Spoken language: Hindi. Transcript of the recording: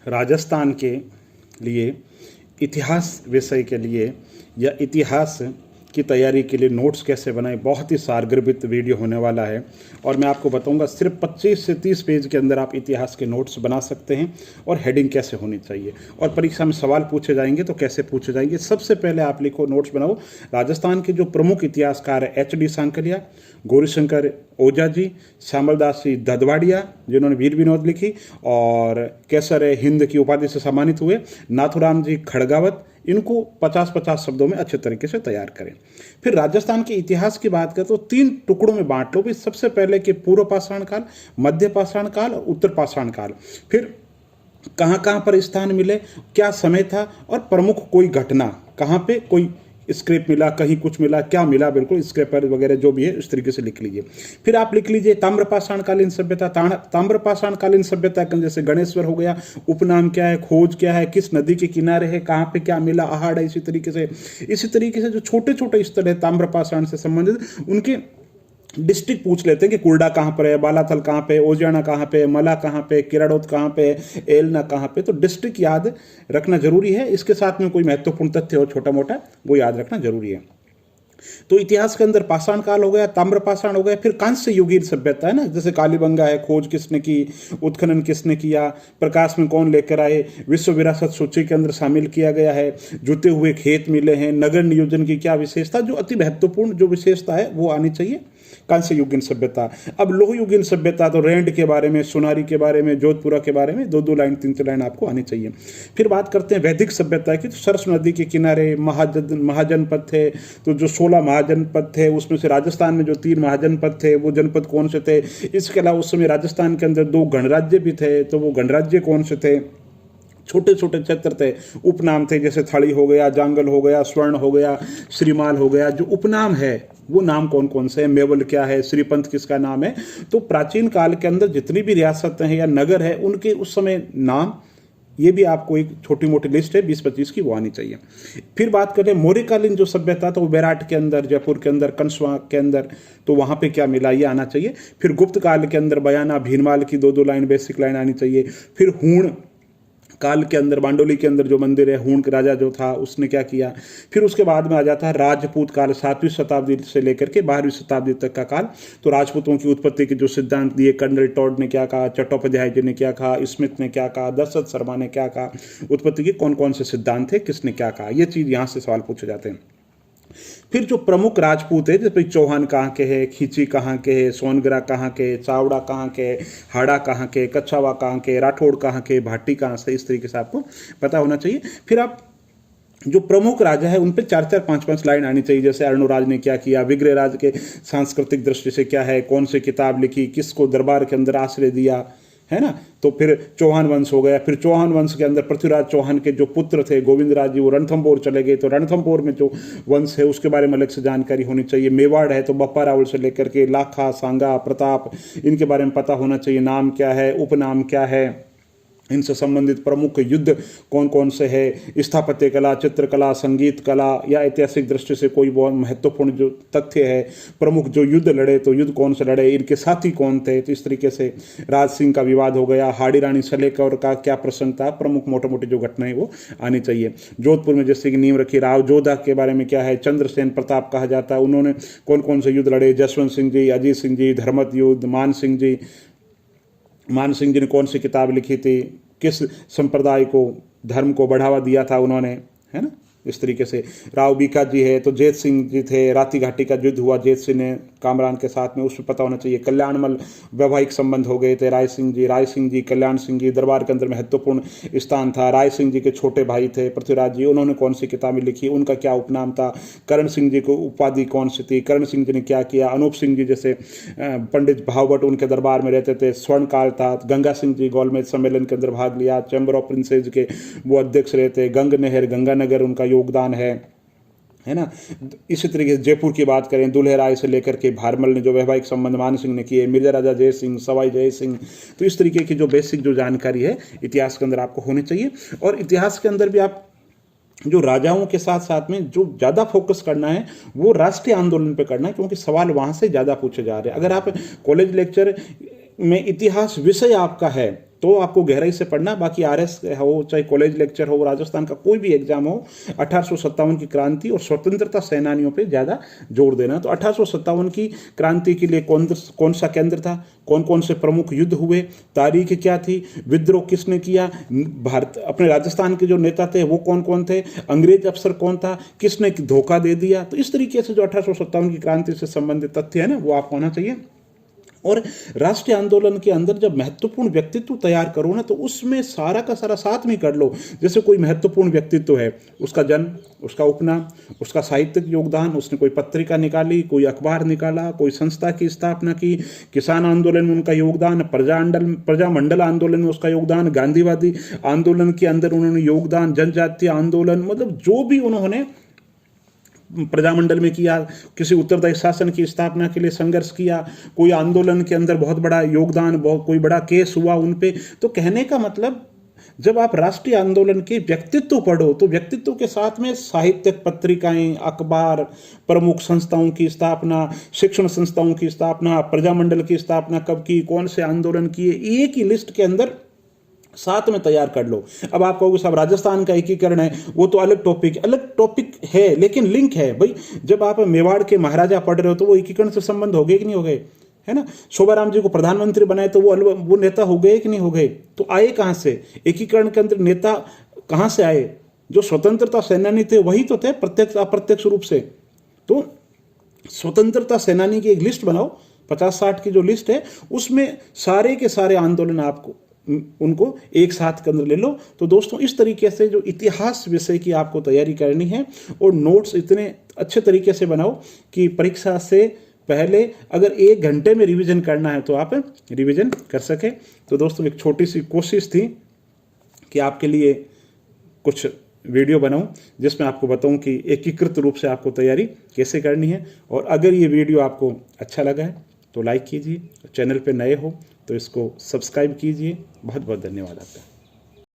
राजस्थान के लिए इतिहास विषय के लिए या इतिहास की तैयारी के लिए नोट्स कैसे बनाएं, बहुत ही सारगर्भित वीडियो होने वाला है। और मैं आपको बताऊंगा सिर्फ 25 से 30 पेज के अंदर आप इतिहास के नोट्स बना सकते हैं और हेडिंग कैसे होनी चाहिए और परीक्षा में सवाल पूछे जाएंगे तो कैसे पूछे जाएंगे। सबसे पहले आप लिखो, नोट्स बनाओ, राजस्थान के जो प्रमुख इतिहासकार है HD सांकलिया, गौरीशंकर ओझा जी, श्यामलदास जी ददवाड़िया जिन्होंने वीर विनोद लिखी और केसर हिंद की उपाधि से सम्मानित हुए, नाथुराम जी खड़गावत, इनको 50-50 शब्दों में अच्छे तरीके से तैयार करें। फिर राजस्थान के इतिहास की बात करें तो 3 टुकड़ों में बांट लो भी। सबसे पहले कि पूर्व पाषाण काल, मध्य पाषाण काल और उत्तर पाषाण काल। फिर कहाँ कहाँ पर स्थान मिले, क्या समय था और प्रमुख कोई घटना, कहाँ पे कोई स्क्रैप मिला, कहीं कुछ मिला, क्या मिला, बिल्कुल स्क्रैपर वगैरह जो भी है इस तरीके से लिख लीजिए। फिर आप लिख लीजिए ताम्रपाषाणकालीन सभ्यता। ताम्रपाषाणकालीन सभ्यता जैसे गणेश्वर हो गया, उपनाम क्या है, खोज क्या है, किस नदी के किनारे है, कहाँ पे क्या मिला, आहाड़ है। इसी तरीके से जो छोटे छोटे स्थल है ताम्रपाषाण से संबंधित, उनके डिस्ट्रिक्ट पूछ लेते हैं कि कुर्डा कहाँ पर है, बालाथल कहाँ पे, ओजियाना कहाँ पे, मला कहाँ पे, किराड़ोत कहाँ पे, एलना कहाँ पे। तो डिस्ट्रिक्ट याद रखना जरूरी है। इसके साथ में कोई महत्वपूर्ण तथ्य हो छोटा मोटा वो याद रखना जरूरी है। तो इतिहास के अंदर पाषाण काल हो गया, ताम्रपाषाण हो गया, फिर कांस्य युगीन सभ्यता है ना, जैसे कालीबंगा है, खोज किसने की, उत्खनन किसने किया, प्रकाश में कौन लेकर आए, विश्व विरासत सूची के अंदर शामिल किया गया है, जुते हुए खेत मिले हैं, नगर नियोजन की क्या विशेषता, जो अति महत्वपूर्ण जो विशेषता है वो आनी चाहिए कांस्य युगीन सभ्यता। अब लोह युगीन सभ्यता तो रेंड के बारे में, सोनारी के बारे में, जोधपुरा के बारे में 2-2 लाइन 3-3 लाइन आपको आनी चाहिए। फिर बात करते हैं वैदिक सभ्यता की, तो सरस नदी के किनारे महाजनपद थे, तो जो 16 महाजनपद थे उसमें से राजस्थान में जो 3 महाजनपद थे वो जनपद कौन से थे। इसके अलावा उस समय राजस्थान के अंदर 2 गणराज्य भी थे, तो वो गणराज्य कौन से थे। छोटे छोटे क्षेत्र थे, उपनाम थे, जैसे थड़ी हो गया, जांगल हो गया, स्वर्ण हो गया, श्रीमाल हो गया। जो उपनाम है वो नाम कौन कौन से हैं, मेवल क्या है, श्रीपंथ किसका नाम है। तो प्राचीन काल के अंदर जितनी भी रियासतें हैं या नगर है उनके उस समय नाम, ये भी आपको एक छोटी मोटी लिस्ट है 20-25 की, वो आनी चाहिए। फिर बात करें मौर्यकालीन जो सभ्यता, तो वो बेराट के अंदर, जयपुर के अंदर, कंसवा के अंदर, तो वहाँ पे क्या मिला ये आना चाहिए। फिर गुप्त काल के अंदर बयाना भीनमाल की 2-2 लाइन बेसिक लाइन आनी चाहिए। फिर हूण काल के अंदर, बांडोली के अंदर जो मंदिर है, हूण का राजा जो था उसने क्या किया। फिर उसके बाद में आ जाता है राजपूत काल, 7वीं शताब्दी से लेकर के 12वीं शताब्दी तक का काल। तो राजपूतों की उत्पत्ति के जो सिद्धांत दिए, कर्नल टॉड ने क्या कहा, चट्टोपाध्याय जी ने क्या कहा, स्मिथ ने क्या कहा, दशरथ शर्मा ने क्या कहा, उत्पत्ति के कौन कौन से सिद्धांत थे, किसने क्या कहा, ये चीज यहाँ से सवाल पूछे जाते हैं। फिर जो प्रमुख राजपूत है, जैसे चौहान कहाँ के हैं, खींची कहाँ के हैं, सोनगरा कहाँ के, चावड़ा कहाँ के, हाड़ा कहाँ के, कच्छावा कहाँ के, राठौड़ कहाँ के, भाटी कहाँ से, इस तरीके से आपको पता होना चाहिए। फिर आप जो प्रमुख राजा है उन पे 4-4, 5-5 लाइन आनी चाहिए, जैसे अर्णोराज ने क्या किया, विग्रहराज के सांस्कृतिक दृष्टि से क्या है, कौन सी किताब लिखी, किसको दरबार के अंदर आश्रय दिया, है ना। तो फिर चौहान वंश हो गया। फिर चौहान वंश के अंदर पृथ्वीराज चौहान के जो पुत्र थे गोविंदराज जी, वो रणथंभौर चले गए, तो रणथंभौर में जो वंश है उसके बारे में अलग से जानकारी होनी चाहिए। मेवाड़ है तो बप्पा रावल से लेकर के लाखा, सांगा, प्रताप, इनके बारे में पता होना चाहिए। नाम क्या है, उपनाम क्या है, इनसे संबंधित प्रमुख युद्ध कौन कौन से है, स्थापत्य कला, चित्रकला, संगीत कला या ऐतिहासिक दृष्टि से कोई बहुत महत्वपूर्ण जो तथ्य है, प्रमुख जो युद्ध लड़े तो युद्ध कौन से लड़े, इनके साथी कौन थे। तो इस तरीके से राज सिंह का विवाद हो गया, हाड़ी रानी सलेकर का क्या प्रसंग था, प्रमुख मोटे मोटे जो घटनाएं वो आनी चाहिए। जोधपुर में जैसे कि नींव रखी, राव जोधा के बारे में क्या है, चंद्रसेन प्रताप कहा जाता है, उन्होंने कौन कौन से युद्ध लड़े, जसवंत सिंह जी, अजीत सिंह जी, धर्मत युद्ध, मान सिंह जी ने कौन सी किताब लिखी थी, किस संप्रदाय को, धर्म को बढ़ावा दिया था उन्होंने, है ना। इस तरीके से राव बीका जी है तो जैत सिंह जी थे, राती घाटी का युद्ध हुआ जैत सिंह ने कामरान के साथ में, उसमें पता होना चाहिए। कल्याणमल वैवाहिक संबंध हो गए थे, राय सिंह जी, कल्याण सिंह जी, दरबार के अंदर महत्वपूर्ण स्थान था। राय सिंह जी के छोटे भाई थे पृथ्वीराज जी, उन्होंने कौन सी किताबें लिखी, उनका क्या उपनाम था। करण सिंह जी को उपाधि कौन सी थी, करण सिंह जी ने क्या किया। अनूप सिंह जी जैसे पंडित भावभट्ट उनके दरबार में रहते थे, स्वर्ण काल था। गंगा सिंह जी गोलमेज सम्मेलन के अंदर भाग लिया, चैम्बर ऑफ प्रिंसेज के वो अध्यक्ष रहते। गंग नहर, गंगानगर उनका योगदान है ना। इसी तरीके से जयपुर की बात करें, दुल्हे राय से लेकर के भारमल ने जो वैवाहिक संबंध मान सिंह ने किए, मिर्जा राजा जय सिंह, सवाई जय सिंह। तो इस तरीके की जो बेसिक जो जानकारी है इतिहास के अंदर आपको होनी चाहिए। और इतिहास के अंदर भी आप जो राजाओं के साथ साथ में जो ज़्यादा फोकस करना है वो राष्ट्रीय आंदोलन पे करना है, क्योंकि सवाल वहाँ से ज़्यादा पूछे जा रहे हैं। अगर आप कॉलेज लेक्चर में इतिहास विषय आपका है तो आपको गहराई से पढ़ना। बाकी आरएस हो, चाहे कॉलेज लेक्चर हो, राजस्थान का कोई भी एग्जाम हो, 1857 की क्रांति और स्वतंत्रता सेनानियों पे ज़्यादा जोर देना। तो 1857 की क्रांति के लिए कौन सा केंद्र था, कौन कौन से प्रमुख युद्ध हुए, तारीख क्या थी, विद्रोह किसने किया, भारत अपने राजस्थान के जो नेता थे वो कौन कौन थे, अंग्रेज अफसर कौन था, किसने धोखा दे दिया। तो इस तरीके से जो 1857 की क्रांति से संबंधित तथ्य है ना, वो आपको होना चाहिए। और राष्ट्रीय आंदोलन के अंदर जब महत्वपूर्ण व्यक्तित्व तैयार करो ना, तो उसमें सारा का सारा साथ में कर लो। जैसे कोई महत्वपूर्ण व्यक्तित्व है, उसका जन्म, उसका उपनाम, उसका साहित्यिक योगदान, उसने कोई पत्रिका निकाली, कोई अखबार निकाला, कोई संस्था की स्थापना की, किसान आंदोलन में उनका योगदान, प्रजामंडल आंदोलन में उसका योगदान, गांधीवादी आंदोलन के अंदर उन्होंने योगदान, जनजातीय आंदोलन, मतलब जो भी उन्होंने प्रजामंडल में किया, किसी उत्तरदायी शासन की स्थापना के लिए संघर्ष किया, कोई आंदोलन के अंदर बहुत बड़ा योगदान, बहुत कोई बड़ा केस हुआ उन पे। तो कहने का मतलब, जब आप राष्ट्रीय आंदोलन के व्यक्तित्व पढ़ो तो व्यक्तित्व के साथ में साहित्यिक पत्रिकाएं, अखबार, प्रमुख संस्थाओं की स्थापना, शिक्षण संस्थाओं की स्थापना, प्रजामंडल की स्थापना कब की, कौन से आंदोलन किए, एक ही लिस्ट के अंदर साथ में तैयार कर लो। अब आप कहोगे साहब राजस्थान का एकीकरण है, वो तो अलग टॉपिक है, लेकिन लिंक है भाई। जब आप मेवाड़ के महाराजा पढ़ रहे हो तो वो एकीकरण से संबंध हो गए कि नहीं हो गए, है ना। शोभाराम जी को प्रधानमंत्री बनाए तो वो नेता हो गए कि नहीं हो गए। तो आए कहां से, एकीकरण के अंदर नेता कहां से आए, जो स्वतंत्रता सेनानी थे वही तो थे, प्रत्यक्ष अप्रत्यक्ष रूप से। तो स्वतंत्रता सेनानी की एक लिस्ट बनाओ, 50-60 की जो लिस्ट है, उसमें सारे के सारे आंदोलन आपको उनको एक साथ के अंदर ले लो। तो दोस्तों इस तरीके से जो इतिहास विषय की आपको तैयारी करनी है, और नोट्स इतने अच्छे तरीके से बनाओ कि परीक्षा से पहले अगर 1 घंटे में रिवीजन करना है तो आप रिवीजन कर सके। तो दोस्तों एक छोटी सी कोशिश थी कि आपके लिए कुछ वीडियो बनाऊं जिसमें आपको बताऊं कि एकीकृत रूप से आपको तैयारी कैसे करनी है। और अगर ये वीडियो आपको अच्छा लगा है तो लाइक कीजिए, चैनल पे नए हो तो इसको सब्सक्राइब कीजिए। बहुत बहुत धन्यवाद आपका।